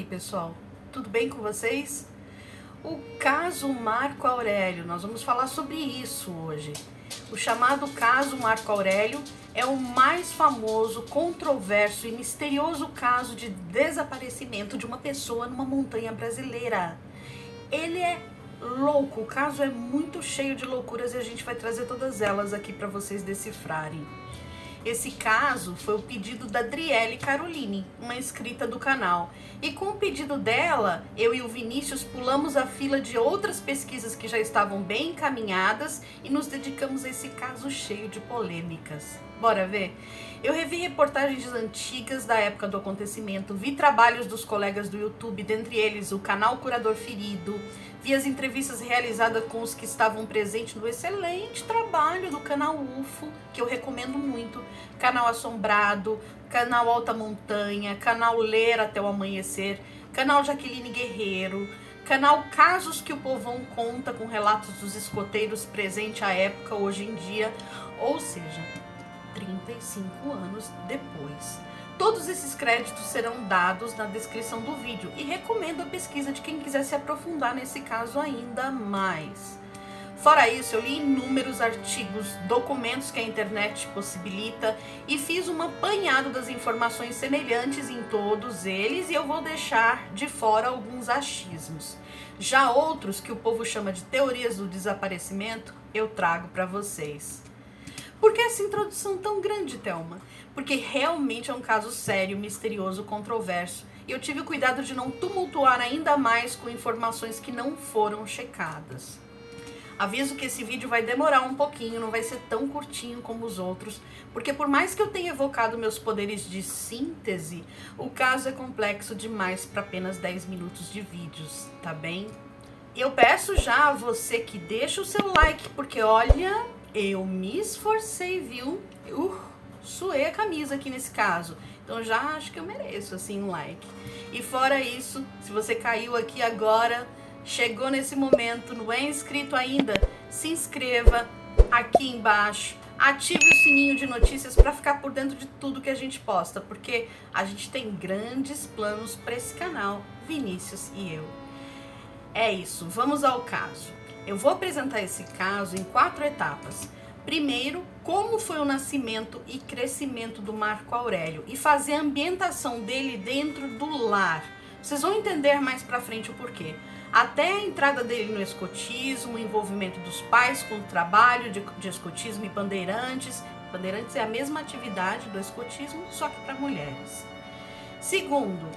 aí, pessoal? Tudo bem com vocês? O caso Marco Aurélio, nós vamos falar sobre isso hoje. O chamado caso Marco Aurélio é o mais famoso, controverso e misterioso caso de desaparecimento de uma pessoa numa montanha brasileira. Ele é louco, o caso é muito cheio de loucuras e a gente vai trazer todas elas aqui para vocês decifrarem. Esse caso foi o pedido da Adriele Caroline, uma inscrita do canal. E com o pedido dela, eu e o Vinícius pulamos a fila de outras pesquisas que já estavam bem encaminhadas e nos dedicamos a esse caso cheio de polêmicas. Bora ver? Eu revi reportagens antigas da época do acontecimento, vi trabalhos dos colegas do YouTube, dentre eles o canal Curador Ferido, vi as entrevistas realizadas com os que estavam presentes no excelente trabalho do canal UFO, que eu recomendo muito, canal Assombrado, canal Alta Montanha, canal Ler Até o Amanhecer, canal Jaqueline Guerreiro, canal Casos que o Povão Conta, com relatos dos escoteiros presente à época, hoje em dia, ou seja, 35 anos depois. Todos esses créditos serão dados na descrição do vídeo e recomendo a pesquisa de quem quiser se aprofundar nesse caso ainda mais. Fora isso, eu li inúmeros artigos, documentos que a internet possibilita e fiz um apanhado das informações semelhantes em todos eles e eu vou deixar de fora alguns achismos. Já outros, que o povo chama de teorias do desaparecimento, eu trago para vocês. Por que essa introdução tão grande, Thelma? Porque realmente é um caso sério, misterioso, controverso. E eu tive o cuidado de não tumultuar ainda mais com informações que não foram checadas. Aviso que esse vídeo vai demorar um pouquinho, não vai ser tão curtinho como os outros, porque por mais que eu tenha evocado meus poderes de síntese, o caso é complexo demais para apenas 10 minutos de vídeos, tá bem? Eu peço já a você que deixa o seu like, porque olha, eu me esforcei, viu? Suei a camisa aqui nesse caso. Então já acho que eu mereço, assim, um like. E fora isso, se você caiu aqui agora, chegou nesse momento, não é inscrito ainda, se inscreva aqui embaixo. Ative o sininho de notícias para ficar por dentro de tudo que a gente posta, porque a gente tem grandes planos para esse canal, Vinícius e eu. É isso, vamos ao caso. Eu vou apresentar esse caso em 4 etapas. Primeiro, como foi o nascimento e crescimento do Marco Aurélio e fazer a ambientação dele dentro do lar. Vocês vão entender mais pra frente o porquê. Até a entrada dele no escotismo, o envolvimento dos pais com o trabalho de escotismo e bandeirantes. Bandeirantes é a mesma atividade do escotismo, só que para mulheres. Segundo,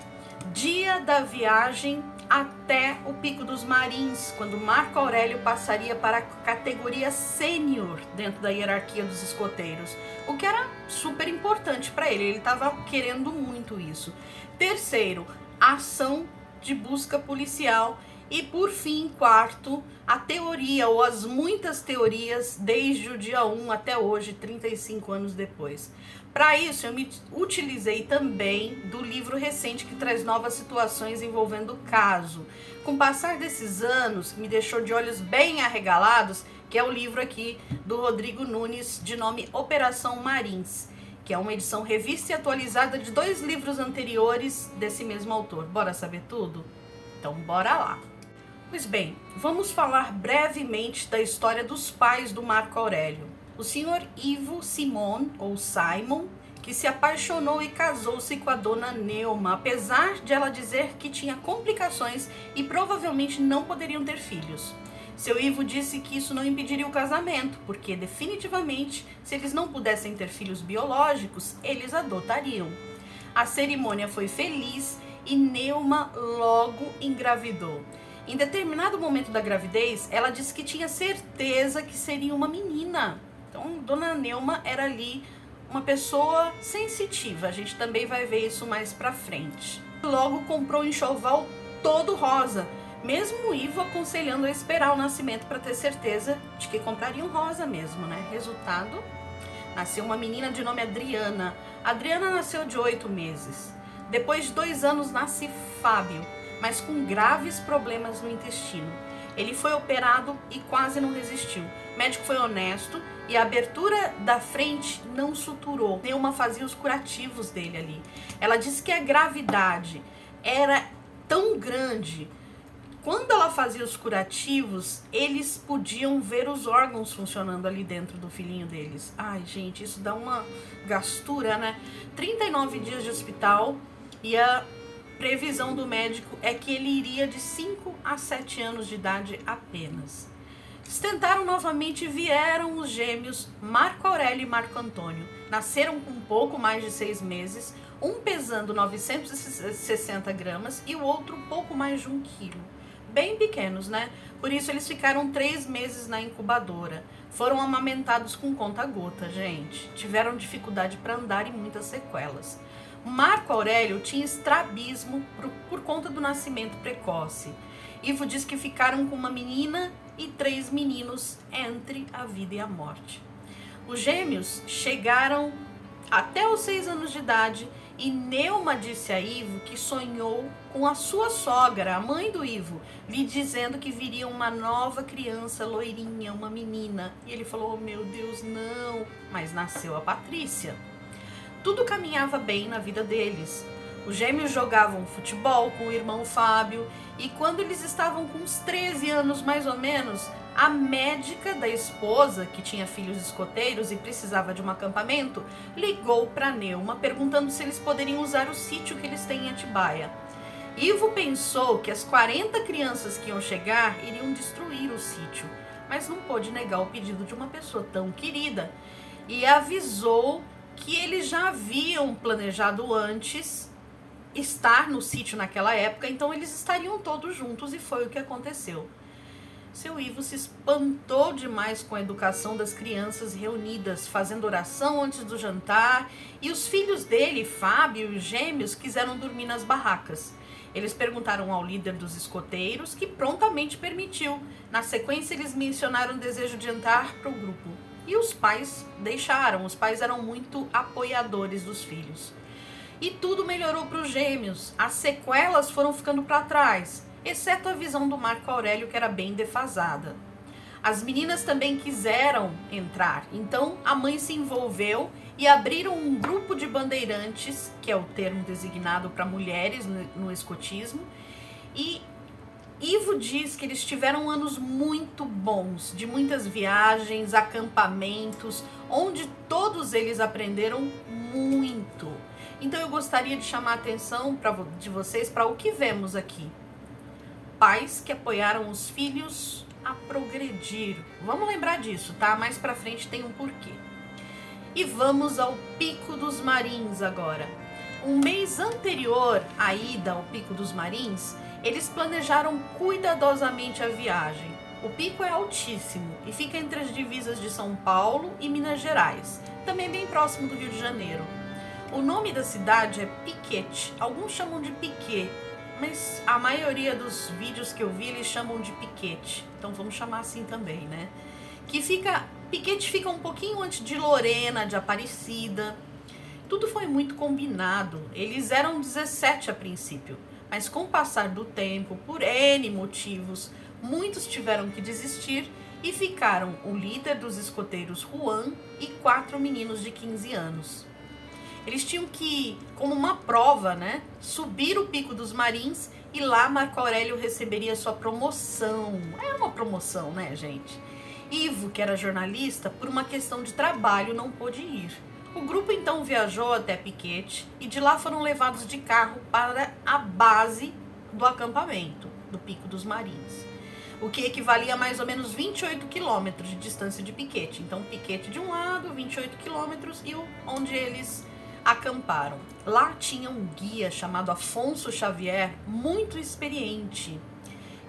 dia da viagem até o Pico dos Marins, quando Marco Aurélio passaria para a categoria sênior dentro da hierarquia dos escoteiros, o que era super importante para ele estava querendo muito isso. Terceiro, ação de busca policial. E por fim, quarto, a teoria ou as muitas teorias desde o dia 1 até hoje, 35 anos depois. Para isso, eu me utilizei também do livro recente que traz novas situações envolvendo o caso. Com o passar desses anos, me deixou de olhos bem arregalados, que é o livro aqui do Rodrigo Nunes, de nome Operação Marins, que é uma edição revista e atualizada de 2 livros anteriores desse mesmo autor. Bora saber tudo? Então bora lá! Pois bem, vamos falar brevemente da história dos pais do Marco Aurélio. O senhor Ivo Simon, ou Simon, que se apaixonou e casou-se com a dona Neuma, apesar de ela dizer que tinha complicações e provavelmente não poderiam ter filhos. Seu Ivo disse que isso não impediria o casamento, porque definitivamente, se eles não pudessem ter filhos biológicos, eles adotariam. A cerimônia foi feliz e Neuma logo engravidou. Em determinado momento da gravidez, ela disse que tinha certeza que seria uma menina. Então, Dona Neuma era ali uma pessoa sensitiva. A gente também vai ver isso mais pra frente. Logo comprou um enxoval todo rosa, mesmo o Ivo aconselhando a esperar o nascimento para ter certeza de que comprariam rosa mesmo, né? Resultado, nasceu uma menina de nome Adriana. Adriana nasceu de 8 meses. Depois de 2 anos, nasce Fábio, mas com graves problemas no intestino. Ele foi operado e quase não resistiu. O médico foi honesto e a abertura da frente não suturou. Neuma fazia os curativos dele ali. Ela disse que a gravidade era tão grande. Quando ela fazia os curativos, eles podiam ver os órgãos funcionando ali dentro do filhinho deles. Ai, gente, isso dá uma gastura, né? 39 dias de hospital e a previsão do médico é que ele iria de 5 a 7 anos de idade apenas. Eles tentaram novamente e vieram os gêmeos Marco Aurélio e Marco Antônio. Nasceram com um pouco mais de 6 meses, um pesando 960 gramas e o outro pouco mais de 1 quilo. Bem pequenos, né? Por isso eles ficaram 3 meses na incubadora. Foram amamentados com conta-gota, gente. Tiveram dificuldade para andar e muitas sequelas. Marco Aurélio tinha estrabismo por conta do nascimento precoce. Ivo diz que ficaram com uma menina e 3 meninos entre a vida e a morte. Os gêmeos chegaram até os 6 anos de idade e Neuma disse a Ivo que sonhou com a sua sogra, a mãe do Ivo, lhe dizendo que viria uma nova criança loirinha, uma menina. E ele falou, oh, meu Deus, não. Mas nasceu a Patrícia. Tudo caminhava bem na vida deles. Os gêmeos jogavam futebol com o irmão Fábio e quando eles estavam com uns 13 anos mais ou menos, a médica da esposa, que tinha filhos escoteiros e precisava de um acampamento, ligou para Neuma perguntando se eles poderiam usar o sítio que eles têm em Atibaia. Ivo pensou que as 40 crianças que iam chegar iriam destruir o sítio, mas não pôde negar o pedido de uma pessoa tão querida e avisou que eles já haviam planejado antes estar no sítio naquela época, então eles estariam todos juntos e foi o que aconteceu. Seu Ivo se espantou demais com a educação das crianças reunidas, fazendo oração antes do jantar, e os filhos dele, Fábio e os gêmeos, quiseram dormir nas barracas. Eles perguntaram ao líder dos escoteiros, que prontamente permitiu. Na sequência, eles mencionaram o desejo de entrar para o grupo. E os pais deixaram, os pais eram muito apoiadores dos filhos. E tudo melhorou para os gêmeos, as sequelas foram ficando para trás, exceto a visão do Marco Aurélio, que era bem defasada. As meninas também quiseram entrar, então a mãe se envolveu e abriram um grupo de bandeirantes, que é o termo designado para mulheres no escotismo, e Ivo diz que eles tiveram anos muito bons, de muitas viagens, acampamentos, onde todos eles aprenderam muito. Então eu gostaria de chamar a atenção de vocês para o que vemos aqui. Pais que apoiaram os filhos a progredir. Vamos lembrar disso, tá? Mais pra frente tem um porquê. E vamos ao Pico dos Marins agora. Um mês anterior à ida ao Pico dos Marins, eles planejaram cuidadosamente a viagem. O pico é altíssimo e fica entre as divisas de São Paulo e Minas Gerais, também bem próximo do Rio de Janeiro. O nome da cidade é Piquete, alguns chamam de Piquet, mas a maioria dos vídeos que eu vi eles chamam de Piquete, então vamos chamar assim também, né? Piquete fica um pouquinho antes de Lorena, de Aparecida. Tudo foi muito combinado, eles eram 17 a princípio, mas com o passar do tempo, por N motivos, muitos tiveram que desistir e ficaram o líder dos escoteiros Juan e 4 meninos de 15 anos. Eles tinham que, como uma prova, né, subir o Pico dos Marins e lá Marco Aurélio receberia sua promoção. Era uma promoção, né, gente? Ivo, que era jornalista, por uma questão de trabalho não pôde ir. O grupo então viajou até Piquete e de lá foram levados de carro para a base do acampamento, do Pico dos Marins, o que equivalia a mais ou menos 28 quilômetros de distância de Piquete. Então, Piquete de um lado, 28 quilômetros e onde eles acamparam. Lá tinha um guia chamado Afonso Xavier, muito experiente.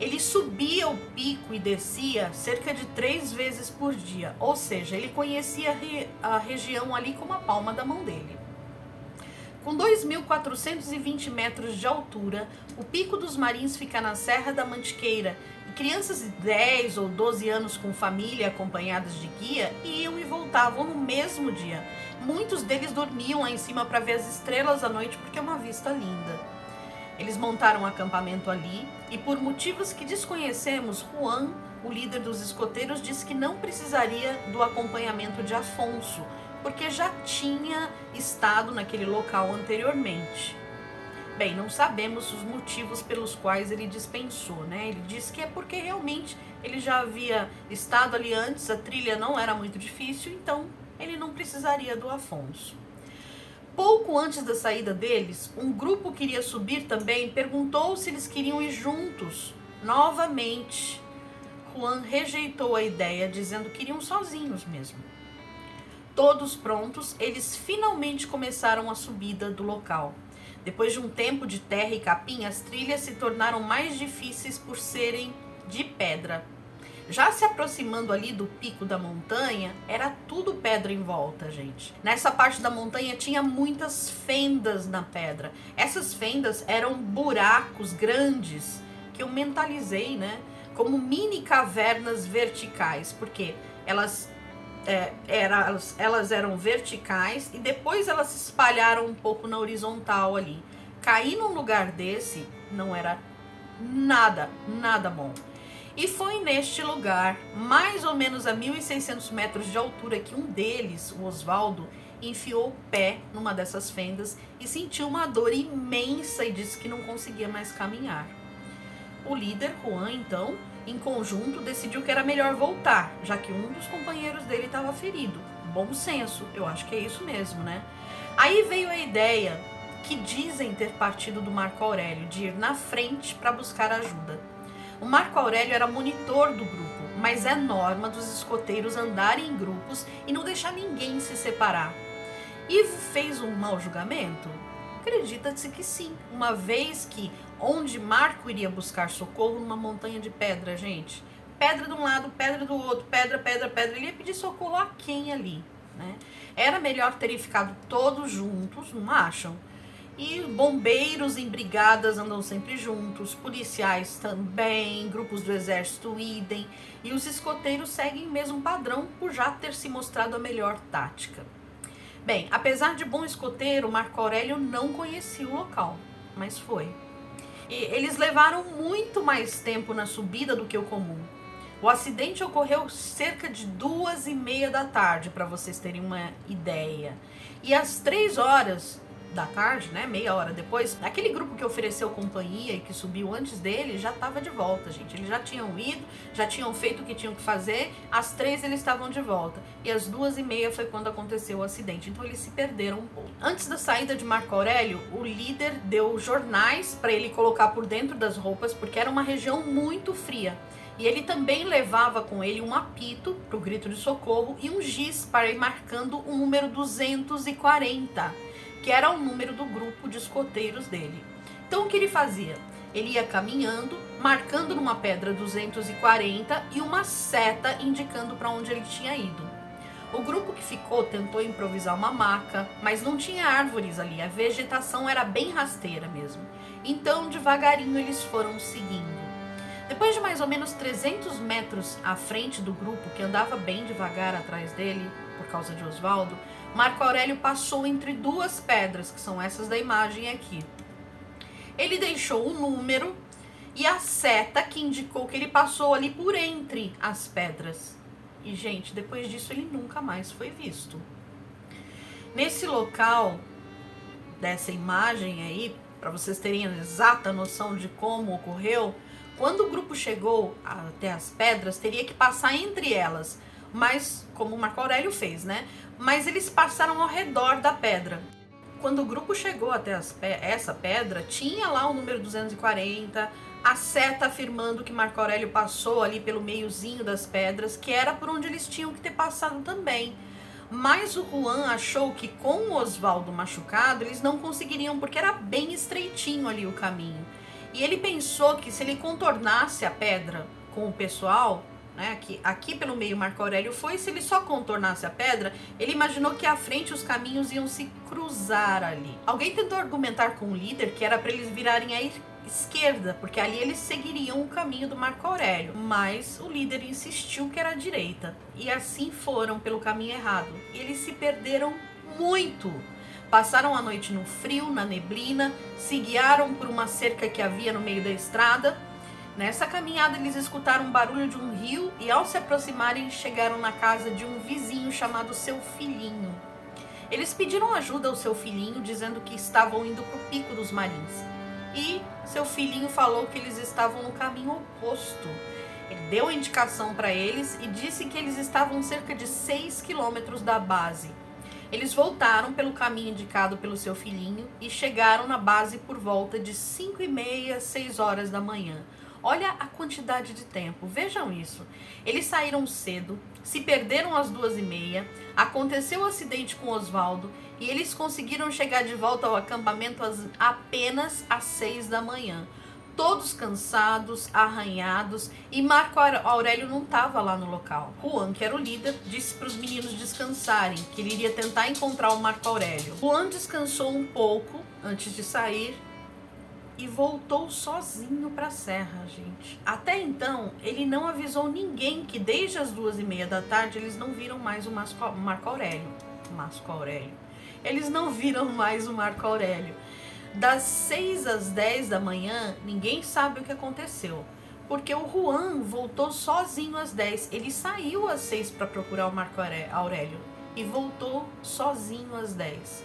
Ele subia o pico e descia cerca de 3 vezes por dia, ou seja, ele conhecia a região ali como a palma da mão dele. Com 2.420 metros de altura, o Pico dos Marins fica na Serra da Mantiqueira e crianças de 10 ou 12 anos com família acompanhadas de guia iam e voltavam no mesmo dia. Muitos deles dormiam lá em cima para ver as estrelas à noite porque é uma vista linda. Eles montaram um acampamento ali e por motivos que desconhecemos, Juan, o líder dos escoteiros, disse que não precisaria do acompanhamento de Afonso, porque já tinha estado naquele local anteriormente. Bem, não sabemos os motivos pelos quais ele dispensou, né? Ele disse que é porque realmente ele já havia estado ali antes, a trilha não era muito difícil, então ele não precisaria do Afonso. Pouco antes da saída deles, um grupo que iria subir também perguntou se eles queriam ir juntos. Novamente, Juan rejeitou a ideia, dizendo que iriam sozinhos mesmo. Todos prontos, eles finalmente começaram a subida do local. Depois de um tempo de terra e capim, as trilhas se tornaram mais difíceis por serem de pedra. Já se aproximando ali do pico da montanha, era tudo pedra em volta, gente. Nessa parte da montanha tinha muitas fendas na pedra. Essas fendas eram buracos grandes, que eu mentalizei, né, como mini cavernas verticais, porque elas eram verticais e depois elas se espalharam um pouco na horizontal ali. Cair num lugar desse não era nada bom. E foi neste lugar, mais ou menos a 1.600 metros de altura, que um deles, o Osvaldo, enfiou o pé numa dessas fendas e sentiu uma dor imensa e disse que não conseguia mais caminhar. O líder, Juan, então, em conjunto, decidiu que era melhor voltar, já que um dos companheiros dele estava ferido. Bom senso, eu acho que é isso mesmo, né? Aí veio a ideia, que dizem ter partido do Marco Aurélio, de ir na frente para buscar ajuda. O Marco Aurélio era monitor do grupo, mas é norma dos escoteiros andarem em grupos e não deixar ninguém se separar. Ivo fez um mau julgamento? Acredita-se que sim, uma vez que onde Marco iria buscar socorro numa montanha de pedra, gente. Pedra de um lado, pedra do outro, pedra. Ele ia pedir socorro a quem ali, né? Era melhor terem ficado todos juntos, não acham? E bombeiros em brigadas andam sempre juntos, policiais também, grupos do exército idem, e os escoteiros seguem o mesmo padrão por já ter se mostrado a melhor tática. Bem, apesar de bom escoteiro, Marco Aurélio não conhecia o local, mas foi. E eles levaram muito mais tempo na subida do que o comum. O acidente ocorreu cerca de 2h30 da tarde, para vocês terem uma ideia. E às 3h da tarde, né, meia hora depois, aquele grupo que ofereceu companhia e que subiu antes dele já estava de volta, gente. Eles já tinham ido, já tinham feito o que tinham que fazer. Às 3 eles estavam de volta e às 2h30 foi quando aconteceu o acidente. Então eles se perderam um pouco. Antes da saída de Marco Aurélio, o líder deu jornais para ele colocar por dentro das roupas, porque era uma região muito fria. E ele também levava com ele um apito para o grito de socorro e um giz para ir marcando o número 240. Que era o número do grupo de escoteiros dele. Então o que ele fazia? Ele ia caminhando, marcando numa pedra 240 e uma seta indicando para onde ele tinha ido. O grupo que ficou tentou improvisar uma maca, mas não tinha árvores ali, a vegetação era bem rasteira mesmo. Então devagarinho eles foram seguindo. Depois de mais ou menos 300 metros à frente do grupo, que andava bem devagar atrás dele, por causa de Osvaldo, Marco Aurélio passou entre duas pedras, que são essas da imagem aqui. Ele deixou o número e a seta que indicou que ele passou ali por entre as pedras. E, gente, depois disso ele nunca mais foi visto. Nesse local dessa imagem aí, para vocês terem a exata noção de como ocorreu, quando o grupo chegou até as pedras, teria que passar entre elas, mas como o Marco Aurélio fez, né? Mas eles passaram ao redor da pedra. Quando o grupo chegou até essa pedra, tinha lá o número 240, a seta afirmando que Marco Aurélio passou ali pelo meiozinho das pedras, que era por onde eles tinham que ter passado também. Mas o Juan achou que com o Osvaldo machucado, eles não conseguiriam, porque era bem estreitinho ali o caminho. E ele pensou que se ele contornasse a pedra com o pessoal, né, aqui pelo meio Marco Aurélio foi, se ele só contornasse a pedra, ele imaginou que à frente os caminhos iam se cruzar ali. Alguém tentou argumentar com o líder que era para eles virarem à esquerda, porque ali eles seguiriam o caminho do Marco Aurélio, mas o líder insistiu que era à direita, e assim foram pelo caminho errado, e eles se perderam muito. Passaram a noite no frio, na neblina, se guiaram por uma cerca que havia no meio da estrada. Nessa caminhada eles escutaram um barulho de um rio e ao se aproximarem chegaram na casa de um vizinho chamado Seu Filhinho. Eles pediram ajuda ao seu filhinho, dizendo que estavam indo para o Pico dos Marins. E seu filhinho falou que eles estavam no caminho oposto. Ele deu a indicação para eles e disse que eles estavam cerca de 6 quilômetros da base. Eles voltaram pelo caminho indicado pelo seu filhinho e chegaram na base por volta de 5h30, 6 horas da manhã. Olha a quantidade de tempo, vejam isso. Eles saíram cedo, se perderam às 2h30, aconteceu o acidente com Oswaldo e eles conseguiram chegar de volta ao acampamento apenas às 6 da manhã. Todos cansados, arranhados, e Marco Aurélio não estava lá no local. Juan, que era o líder, disse para os meninos descansarem, que ele iria tentar encontrar o Marco Aurélio. Juan descansou um pouco antes de sair e voltou sozinho para a serra, gente. Até então, ele não avisou ninguém que desde as 2h30 da tarde eles não viram mais o Marco Aurélio. Eles não viram mais o Marco Aurélio. Das 6 às 10 da manhã, ninguém sabe o que aconteceu. Porque o Juan voltou sozinho às 10. Ele saiu às 6 para procurar o Marco Aurélio e voltou sozinho às 10.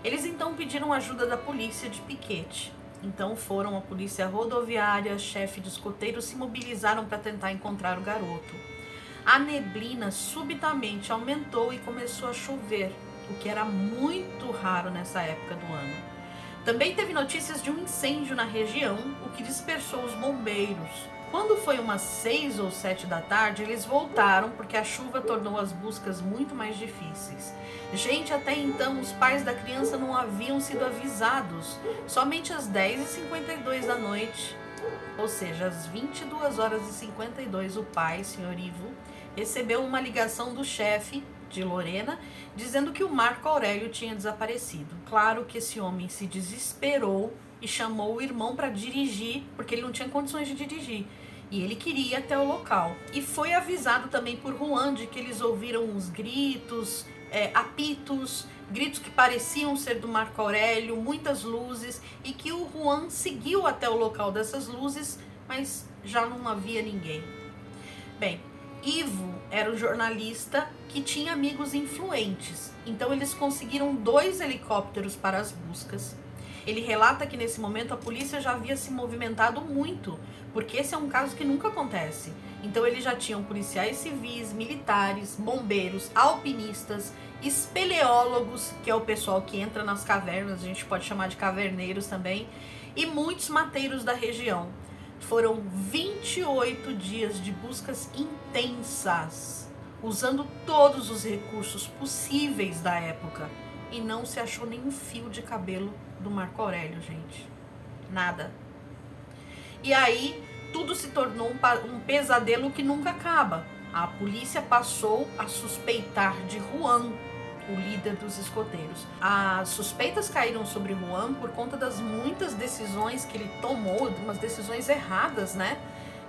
Eles então pediram ajuda da polícia de piquete. Então foram a polícia rodoviária, chefe de escoteiros se mobilizaram para tentar encontrar o garoto. A neblina subitamente aumentou e começou a chover, o que era muito raro nessa época do ano. Também teve notícias de um incêndio na região, o que dispersou os bombeiros. Quando foi umas 6 ou 7 da tarde, eles voltaram porque a chuva tornou as buscas muito mais difíceis. Gente, até então os pais da criança não haviam sido avisados. Somente às 10h52 da noite, ou seja, às 22h52, o pai, senhor Ivo, recebeu uma ligação do chefe de Lorena, dizendo que o Marco Aurélio tinha desaparecido. Claro que esse homem se desesperou e chamou o irmão para dirigir, porque ele não tinha condições de dirigir. E ele queria ir até o local. E foi avisado também por Juan de que eles ouviram uns gritos, apitos, gritos que pareciam ser do Marco Aurélio, muitas luzes, e que o Juan seguiu até o local dessas luzes, mas já não havia ninguém. Bem, Ivo era um jornalista que tinha amigos influentes, então eles conseguiram 2 helicópteros para as buscas. Ele relata que nesse momento a polícia já havia se movimentado muito, porque esse é um caso que nunca acontece. Então eles já tinham policiais civis, militares, bombeiros, alpinistas, espeleólogos, que é o pessoal que entra nas cavernas, a gente pode chamar de caverneiros também, e muitos mateiros da região. Foram 28 dias de buscas intensas, usando todos os recursos possíveis da época. E não se achou nenhum fio de cabelo do Marco Aurélio, gente. Nada. E aí, tudo se tornou um pesadelo que nunca acaba. A polícia passou a suspeitar de Juan, o líder dos escoteiros. As suspeitas caíram sobre Juan por conta das muitas decisões que ele tomou, umas decisões erradas, né?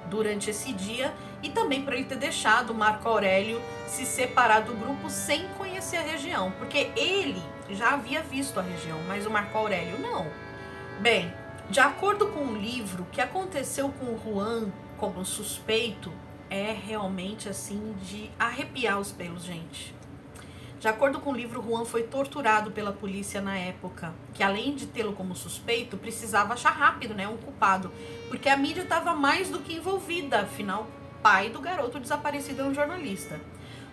Durante esse dia, e também por ele ter deixado o Marco Aurélio se separar do grupo sem conhecer a região, porque ele já havia visto a região, mas o Marco Aurélio não. Bem, de acordo com o livro, o que aconteceu com o Juan como suspeito é realmente assim de arrepiar os pelos, gente. De acordo com o livro, Juan foi torturado pela polícia na época, que além de tê-lo como suspeito, precisava achar rápido, né, um culpado, porque a mídia estava mais do que envolvida, afinal, o pai do garoto desaparecido é um jornalista.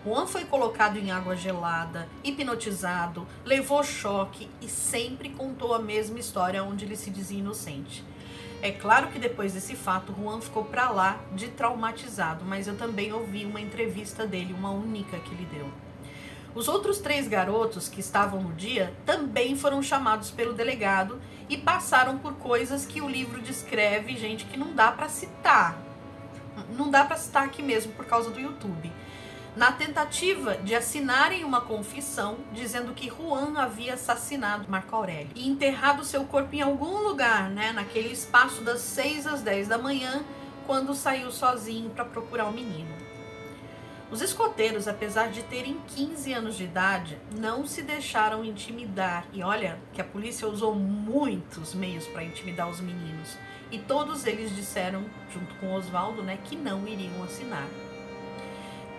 Juan foi colocado em água gelada, hipnotizado, levou choque e sempre contou a mesma história onde ele se dizia inocente. É claro que depois desse fato, Juan ficou pra lá de traumatizado, mas eu também ouvi uma entrevista dele, uma única que ele deu. Os outros 3 garotos que estavam no dia também foram chamados pelo delegado e passaram por coisas que o livro descreve, gente, que não dá para citar. Não dá para citar aqui mesmo por causa do YouTube. Na tentativa de assinarem uma confissão dizendo que Juan havia assassinado Marco Aurélio e enterrado seu corpo em algum lugar, né, naquele espaço das 6 às 10 da manhã, quando saiu sozinho para procurar o menino. Os escoteiros, apesar de terem 15 anos de idade, não se deixaram intimidar. E olha que a polícia usou muitos meios para intimidar os meninos. E todos eles disseram, junto com Oswaldo, né, que não iriam assinar.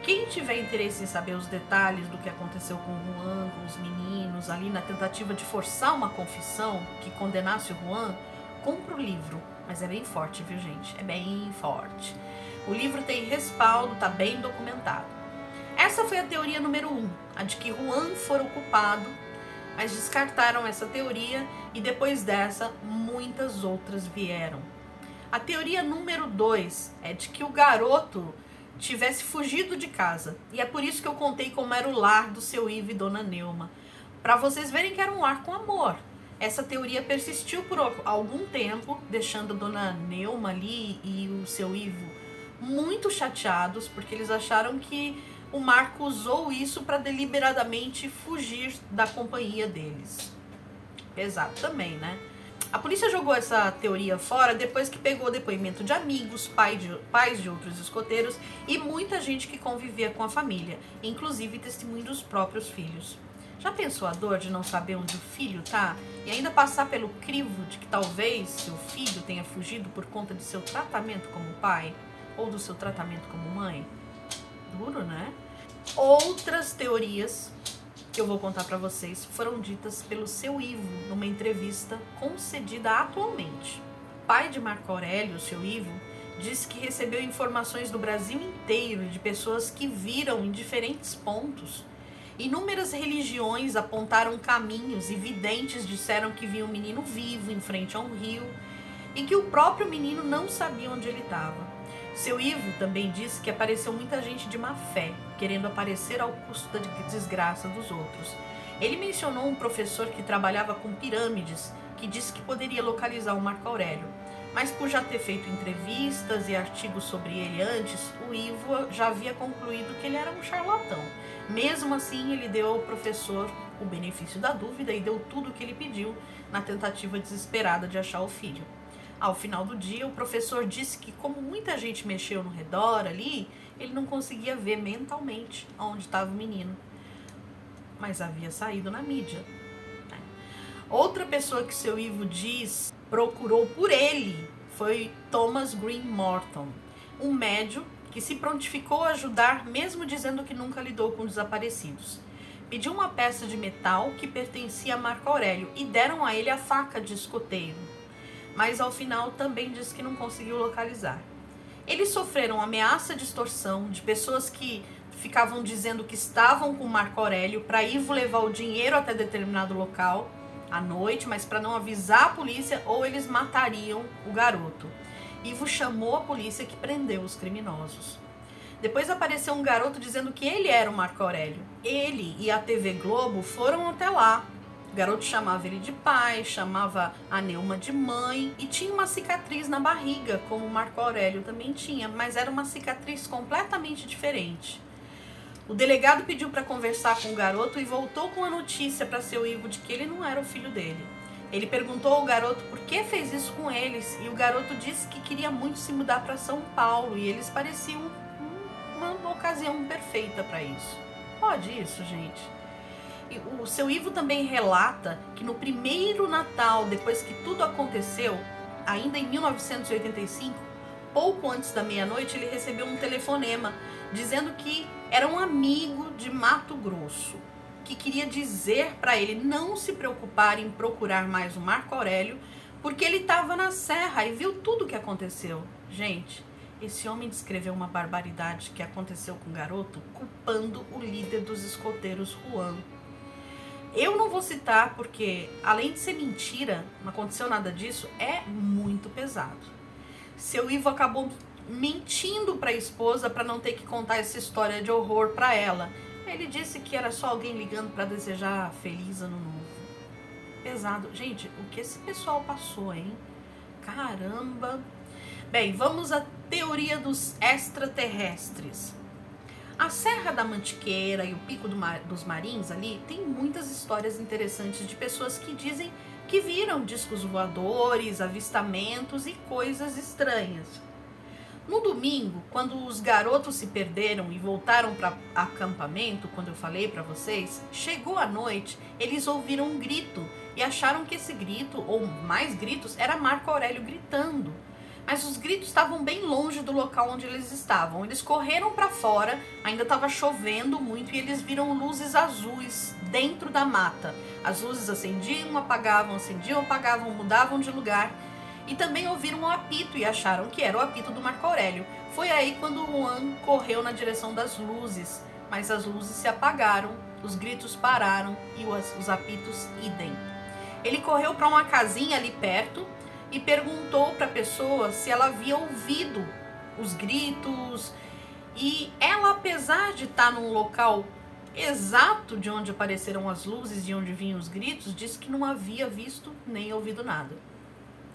Quem tiver interesse em saber os detalhes do que aconteceu com o Juan, com os meninos, ali na tentativa de forçar uma confissão que condenasse o Juan, compra o livro. Mas é bem forte, viu, gente? É bem forte. O livro tem respaldo, tá bem documentado. Essa foi a teoria número 1, a de que Juan fora o culpado, mas descartaram essa teoria e depois dessa, muitas outras vieram. A teoria número 2 é de que o garoto tivesse fugido de casa. E é por isso que eu contei como era o lar do seu Ivo e Dona Neuma. Para vocês verem que era um lar com amor. Essa teoria persistiu por algum tempo, deixando a Dona Neuma ali e o seu Ivo muito chateados, porque eles acharam que o Marco usou isso para deliberadamente fugir da companhia deles. Pesado também, né? A polícia jogou essa teoria fora depois que pegou depoimento de amigos, pais de outros escoteiros e muita gente que convivia com a família, inclusive testemunho dos próprios filhos. Já pensou a dor de não saber onde o filho tá e ainda passar pelo crivo de que talvez seu filho tenha fugido por conta de seu tratamento como pai ou do seu tratamento como mãe? Duro, né? Outras teorias que eu vou contar para vocês foram ditas pelo seu Ivo numa entrevista concedida atualmente. O pai de Marco Aurélio, o seu Ivo, disse que recebeu informações do Brasil inteiro de pessoas que viram em diferentes pontos. Inúmeras religiões apontaram caminhos e videntes disseram que viam um menino vivo em frente a um rio e que o próprio menino não sabia onde ele estava. Seu Ivo também disse que apareceu muita gente de má fé, querendo aparecer ao custo da desgraça dos outros. Ele mencionou um professor que trabalhava com pirâmides, que disse que poderia localizar o Marco Aurélio. Mas por já ter feito entrevistas e artigos sobre ele antes, o Ivo já havia concluído que ele era um charlatão. Mesmo assim, ele deu ao professor o benefício da dúvida e deu tudo o que ele pediu na tentativa desesperada de achar o filho. Ao final do dia, o professor disse que, como muita gente mexeu no redor ali, ele não conseguia ver mentalmente onde estava o menino. Mas havia saído na mídia. Outra pessoa que seu Ivo diz procurou por ele foi Thomas Green Morton, um médium que se prontificou a ajudar, mesmo dizendo que nunca lidou com desaparecidos. Pediu uma peça de metal que pertencia a Marco Aurélio e deram a ele a faca de escoteiro. Mas ao final também disse que não conseguiu localizar. Eles sofreram ameaça de extorsão de pessoas que ficavam dizendo que estavam com Marco Aurélio para Ivo levar o dinheiro até determinado local à noite, mas para não avisar a polícia ou eles matariam o garoto. Ivo chamou a polícia que prendeu os criminosos. Depois apareceu um garoto dizendo que ele era o Marco Aurélio. Ele e a TV Globo foram até lá. O garoto chamava ele de pai, chamava a Neuma de mãe e tinha uma cicatriz na barriga, como o Marco Aurélio também tinha, mas era uma cicatriz completamente diferente. O delegado pediu para conversar com o garoto e voltou com a notícia para seu Ivo de que ele não era o filho dele. Ele perguntou ao garoto por que fez isso com eles e o garoto disse que queria muito se mudar para São Paulo e eles pareciam uma ocasião perfeita para isso. Pode isso, gente? O seu Ivo também relata que no primeiro Natal, depois que tudo aconteceu, ainda em 1985, pouco antes da meia-noite, ele recebeu um telefonema dizendo que era um amigo de Mato Grosso, que queria dizer para ele não se preocupar em procurar mais o Marco Aurélio, porque ele estava na serra e viu tudo o que aconteceu. Gente, esse homem descreveu uma barbaridade que aconteceu com o garoto, culpando o líder dos escoteiros, Juan. Eu não vou citar porque, além de ser mentira, não aconteceu nada disso, é muito pesado. Seu Ivo acabou mentindo para a esposa para não ter que contar essa história de horror para ela. Ele disse que era só alguém ligando para desejar feliz ano novo. Pesado. Gente, o que esse pessoal passou, hein? Caramba! Bem, vamos à teoria dos extraterrestres. A Serra da Mantiqueira e o Pico dos Marins ali tem muitas histórias interessantes de pessoas que dizem que viram discos voadores, avistamentos e coisas estranhas. No domingo, quando os garotos se perderam e voltaram para acampamento, quando eu falei para vocês, chegou a noite, eles ouviram um grito e acharam que esse grito, ou mais gritos, era Marco Aurélio gritando. mas os gritos estavam bem longe do local onde eles estavam. Eles correram para fora, ainda estava chovendo muito e eles viram luzes azuis dentro da mata. As luzes acendiam, apagavam, mudavam de lugar. E também ouviram um apito e acharam que era o apito do Marco Aurélio. Foi aí quando o Juan correu na direção das luzes, mas as luzes se apagaram, os gritos pararam e os apitos idem. Ele correu para uma casinha ali perto e perguntou para a pessoa se ela havia ouvido os gritos. E ela, apesar de estar num local exato de onde apareceram as luzes, de onde vinham os gritos, disse que não havia visto nem ouvido nada.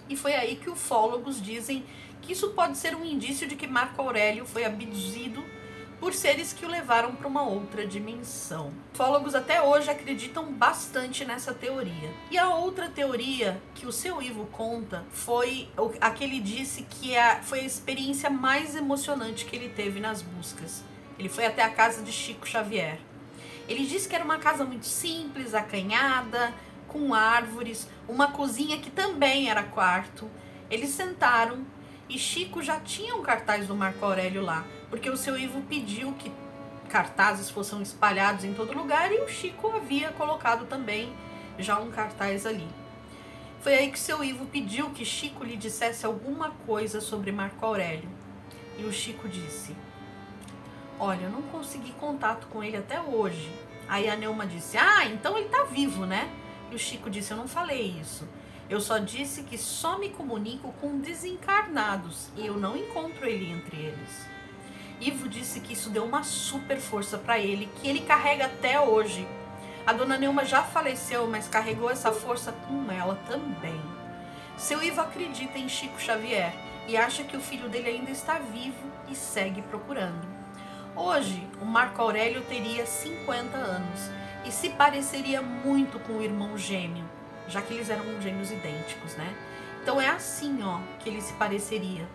E foi aí que ufólogos dizem que isso pode ser um indício de que Marco Aurélio foi abduzido por seres que o levaram para uma outra dimensão. Ufólogos até hoje acreditam bastante nessa teoria. E a outra teoria que o seu Ivo conta foi a que ele disse que foi a experiência mais emocionante que ele teve nas buscas. Ele foi até a casa de Chico Xavier. Ele disse que era uma casa muito simples, acanhada, com árvores, uma cozinha que também era quarto. Eles sentaram e Chico já tinha um cartaz do Marco Aurélio lá, porque o seu Ivo pediu que cartazes fossem espalhados em todo lugar e o Chico havia colocado também já um cartaz ali. Foi aí que o seu Ivo pediu que Chico lhe dissesse alguma coisa sobre Marco Aurélio. E o Chico disse: olha, eu não consegui contato com ele até hoje. Aí a Neuma disse: ah, então ele tá vivo, né? E o Chico disse: eu não falei isso. Eu só disse que só me comunico com desencarnados e eu não encontro ele entre eles. Ivo disse que isso deu uma super força para ele, que ele carrega até hoje. A dona Neuma já faleceu, mas carregou essa força com ela também. Seu Ivo acredita em Chico Xavier e acha que o filho dele ainda está vivo e segue procurando. Hoje, o Marco Aurélio teria 50 anos e se pareceria muito com o irmão gêmeo, já que eles eram gêmeos idênticos, né? Então é assim, ó, que ele se pareceria.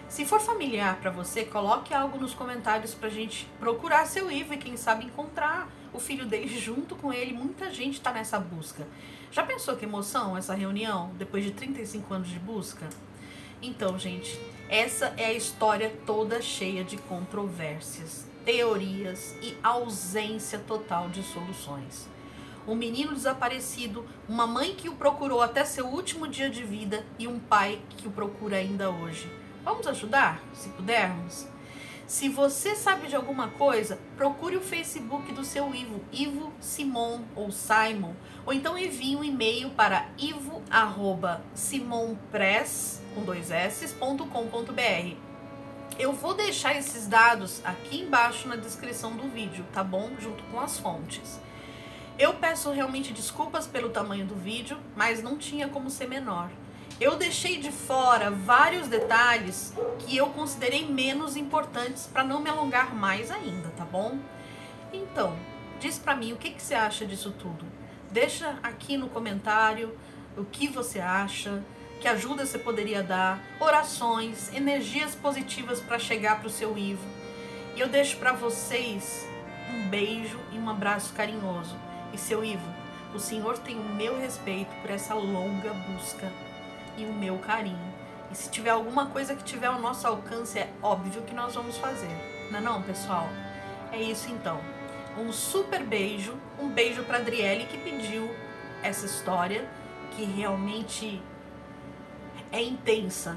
Se for familiar para você, coloque algo nos comentários pra gente procurar seu Ivo e quem sabe encontrar o filho dele junto com ele. Muita gente tá nessa busca. Já pensou que emoção essa reunião depois de 35 anos de busca? Então, gente, essa é a história toda cheia de controvérsias, teorias e ausência total de soluções. Um menino desaparecido, uma mãe que o procurou até seu último dia de vida e um pai que o procura ainda hoje. Vamos ajudar, se pudermos? Se você sabe de alguma coisa, procure o Facebook do seu Ivo, Ivo Simon ou Simon, ou então envie um e-mail para ivo@simonpress.com.br. Eu vou deixar esses dados aqui embaixo na descrição do vídeo, tá bom? Junto com as fontes. Eu peço realmente desculpas pelo tamanho do vídeo, mas não tinha como ser menor. Eu deixei de fora vários detalhes que eu considerei menos importantes para não me alongar mais ainda, tá bom? Então, diz pra mim o que você acha disso tudo. Deixa aqui no comentário o que você acha, que ajuda você poderia dar, orações, energias positivas para chegar pro seu Ivo. E eu deixo para vocês um beijo e um abraço carinhoso. E seu Ivo, o senhor tem o meu respeito por essa longa busca e o meu carinho. E se tiver alguma coisa que tiver ao nosso alcance, é óbvio que nós vamos fazer. Não é não, pessoal? É isso então. Um super beijo, um beijo para Adriele que pediu essa história, que realmente é intensa.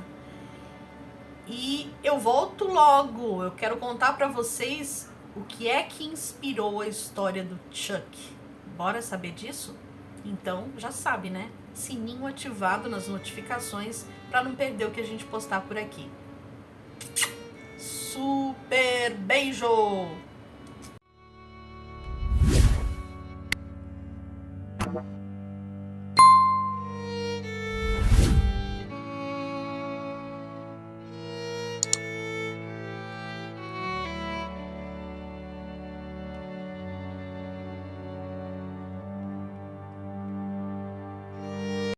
E eu volto logo. Eu quero contar para vocês o que é que inspirou a história do Chuck. Bora saber disso? Então, já sabe, né? Sininho ativado nas notificações para não perder o que a gente postar por aqui. Super beijo!